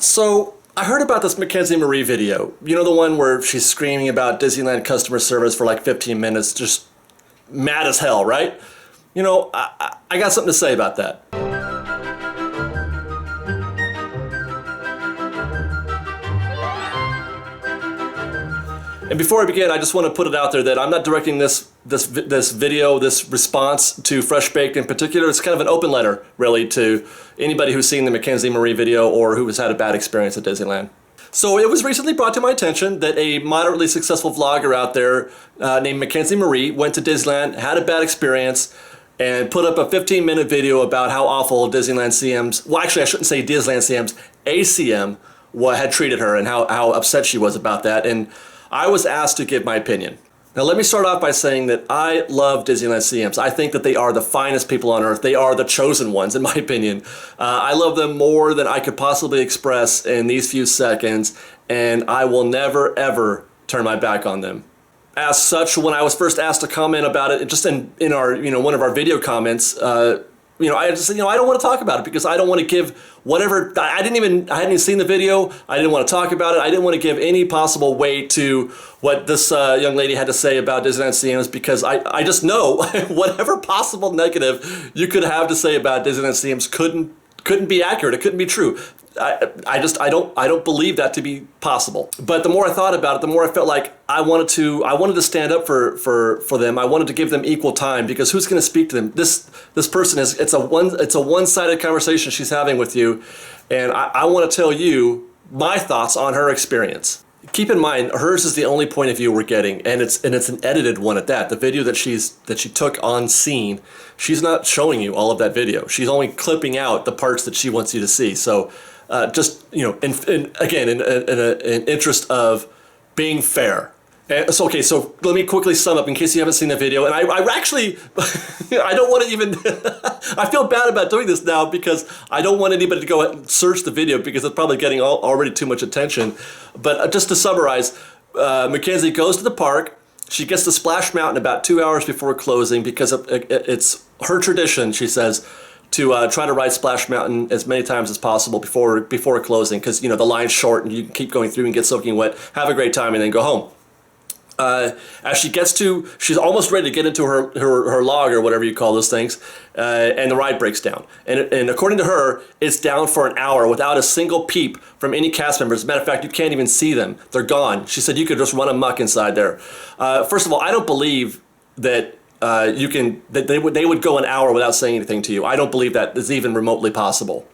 So I heard about this Mackenzie Marie video. You know, the one where she's screaming about Disneyland customer service for like 15 minutes, just mad as hell, right? You know, I got something to say about that. And before I begin, I just want to put it out there that I'm not directing this video, this response to Fresh Baked in particular. It's kind of an open letter, really, to anybody who's seen the Mackenzie Marie video or who has had a bad experience at Disneyland. So it was recently brought to my attention that a moderately successful vlogger out there named Mackenzie Marie went to Disneyland, had a bad experience, and put up a 15-minute video about how awful Disneyland CM's, well, actually I shouldn't say Disneyland CM's, ACM had treated her and how upset she was about that. And I was asked to give my opinion. Now let me start off by saying that I love Disneyland CMs. I think that they are the finest people on earth. They are the chosen ones, in my opinion. I love them more than I could possibly express in these few seconds, and I will never, ever turn my back on them. As such, when I was first asked to comment about it, just in our, one of our video comments, I just said, I don't want to talk about it because I don't want to give whatever, I hadn't even seen the video. I didn't want to talk about it. I didn't want to give any possible weight to what this young lady had to say about Disneyland CMs because I just know whatever possible negative you could have to say about Disneyland CMs couldn't be accurate. It couldn't be true. I don't believe that to be possible. But the more I thought about it, the more I felt like I wanted to stand up for them. I wanted to give them equal time because who's going to speak to them? This person it's a one-sided conversation she's having with you, and I want to tell you my thoughts on her experience. Keep in mind, hers is the only point of view we're getting, and it's an edited one at that. The video that she took on scene, she's not showing you all of that video. She's only clipping out the parts that she wants you to see. So, in interest of being fair. And so, okay, so let me quickly sum up in case you haven't seen the video. And I actually, I don't want to even, I feel bad about doing this now because I don't want anybody to go and search the video because it's probably getting already too much attention. But just to summarize, Mackenzie goes to the park. She gets to Splash Mountain about 2 hours before closing because it's her tradition, she says, to try to ride Splash Mountain as many times as possible before closing because, the line's short and you can keep going through and get soaking wet, have a great time, and then go home. As she's almost ready to get into her log or whatever you call those things, and the ride breaks down. And according to her, it's down for an hour without a single peep from any cast members. As a matter of fact, you can't even see them. They're gone. She said you could just run amok inside there. First of all, I don't believe that they would go an hour without saying anything to you. I don't believe that is even remotely possible.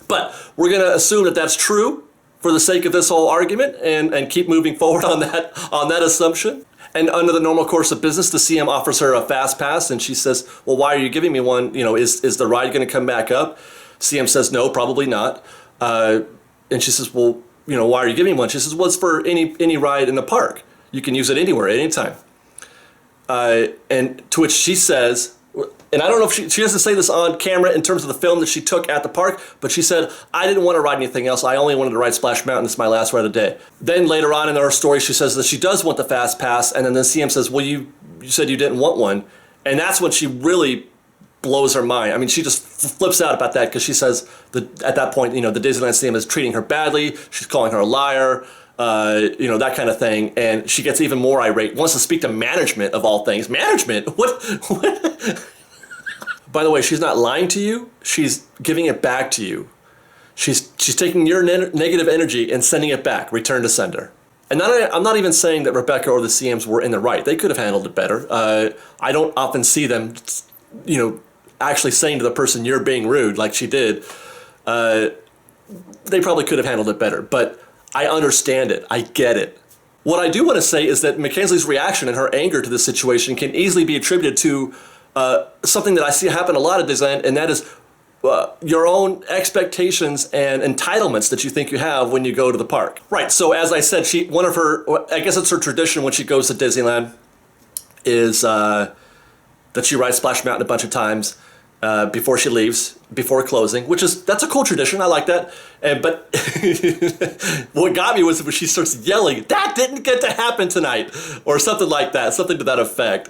But we're going to assume that that's true for the sake of this whole argument and keep moving forward on that assumption. And under the normal course of business, the CM offers her a fast pass and she says, well, why are you giving me one? Is the ride going to come back up? CM says, no, probably not. And she says, well, why are you giving me one? She says, well, it's for any ride in the park. You can use it anywhere, anytime. And to which she says, and I don't know if she doesn't say this on camera in terms of the film that she took at the park, but she said, I didn't want to ride anything else. I only wanted to ride Splash Mountain. It's my last ride of the day. Then later on in her story, she says that she does want the fast pass. And then the CM says, well, you said you didn't want one. And that's when she really blows her mind. I mean, she just flips out about that because she says that at that point, the Disneyland CM is treating her badly. She's calling her a liar. That kind of thing. And she gets even more irate, wants to speak to management of all things. Management? What? By the way, she's not lying to you. She's giving it back to you. She's taking your negative energy and sending it back, return to sender. And I'm not even saying that Rebecca or the CMs were in the right. They could have handled it better. I don't often see them, actually saying to the person, you're being rude, like she did. They probably could have handled it better, but I understand it. I get it. What I do want to say is that Mackenzie's reaction and her anger to this situation can easily be attributed to something that I see happen a lot at Disneyland, and that is your own expectations and entitlements that you think you have when you go to the park. Right, so as I said, I guess it's her tradition when she goes to Disneyland is that she rides Splash Mountain a bunch of times before she leaves, before closing, that's a cool tradition. I like that. But what got me was when she starts yelling, that didn't get to happen tonight, or something like that, something to that effect.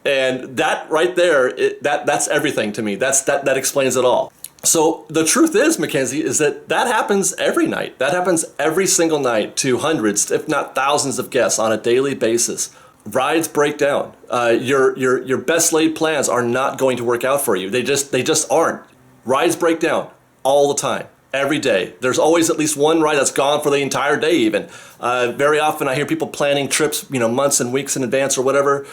And that right there, that's everything to me. That explains it all. So the truth is, Mackenzie, is that happens every night. That happens every single night to hundreds, if not thousands of guests on a daily basis. Rides break down. Your best laid plans are not going to work out for you. They just aren't. Rides break down all the time, every day. There's always at least one ride that's gone for the entire day even. Very often I hear people planning trips, months and weeks in advance or whatever.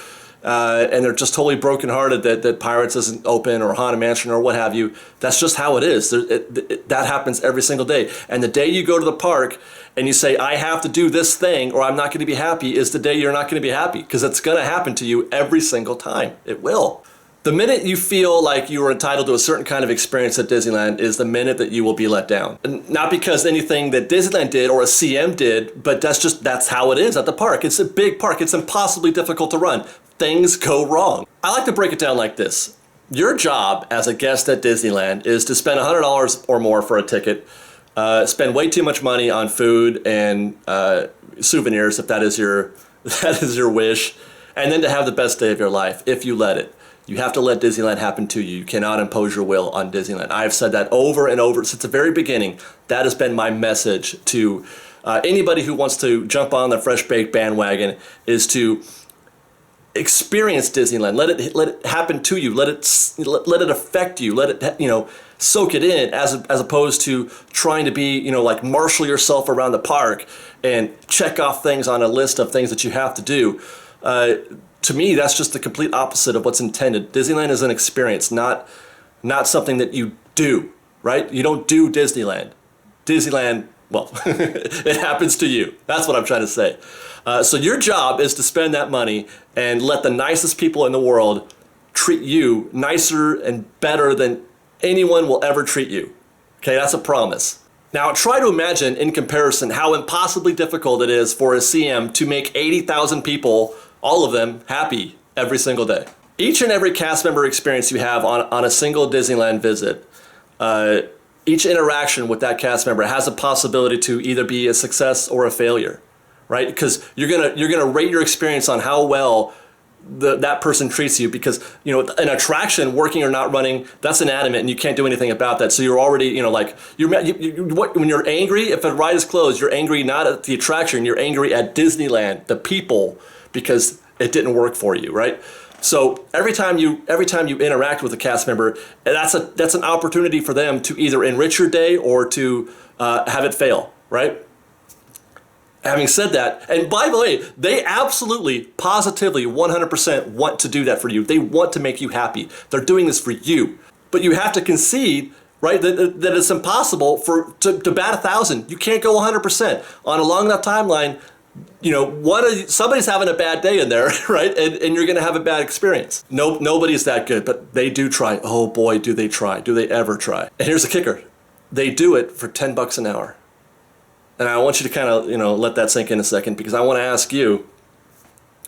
And they're just totally brokenhearted that Pirates isn't open or Haunted Mansion or what have you. That's just how it is. That happens every single day. And the day you go to the park and you say, I have to do this thing or I'm not going to be happy, is the day you're not going to be happy, because it's going to happen to you every single time. It will. The minute you feel like you are entitled to a certain kind of experience at Disneyland is the minute that you will be let down. And not because anything that Disneyland did or a CM did, but that's how it is at the park. It's a big park. It's impossibly difficult to run. Things go wrong. I like to break it down like this. Your job as a guest at Disneyland is to spend $100 or more for a ticket, spend way too much money on food and souvenirs if that is your wish, and then to have the best day of your life if you let it. You have to let Disneyland happen to you. You cannot impose your will on Disneyland. I have said that over and over since the very beginning. That has been my message to anybody who wants to jump on the Fresh Baked bandwagon, is to experience Disneyland. Let it happen to you. Let it affect you. Let it soak it in, as opposed to trying to be like marshal yourself around the park and check off things on a list of things that you have to do. To me, that's just the complete opposite of what's intended. Disneyland is an experience, not something that you do, right? You don't do Disneyland. Disneyland, well, it happens to you. That's what I'm trying to say. So your job is to spend that money and let the nicest people in the world treat you nicer and better than anyone will ever treat you. Okay, that's a promise. Now try to imagine in comparison how impossibly difficult it is for a CM to make 80,000 people, all of them, happy every single day. Each and every cast member experience you have on a single Disneyland visit, each interaction with that cast member has a possibility to either be a success or a failure, right? Because you're gonna rate your experience on how well that person treats you, because an attraction, working or not running, that's inanimate and you can't do anything about that. So you're already when you're angry, if a ride is closed, you're angry not at the attraction, you're angry at Disneyland, the people, because it didn't work for you, right? So every time you interact with a cast member, that's an opportunity for them to either enrich your day or to have it fail, right? Having said that, and by the way, they absolutely, positively, 100% want to do that for you. They want to make you happy. They're doing this for you. But you have to concede, right, that it's impossible to bat 1,000. You can't go 100%. On a long enough timeline, somebody's having a bad day in there, right? And you're going to have a bad experience. Nobody's that good, but they do try. Oh boy, do they try. Do they ever try? And here's the kicker. They do it for $10 an hour. And I want you to kind of, let that sink in a second, because I want to ask you,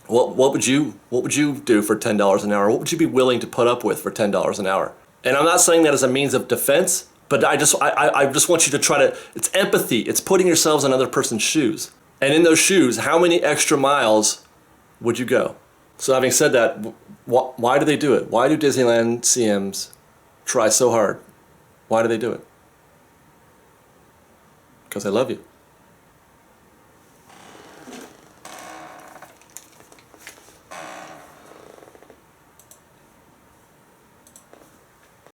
what would you do for $10 an hour? What would you be willing to put up with for $10 an hour? And I'm not saying that as a means of defense, but I just want you to try to, it's empathy. It's putting yourselves in another person's shoes. And in those shoes, how many extra miles would you go? So having said that, why do they do it? Why do Disneyland CMs try so hard? Why do they do it? Because I love you.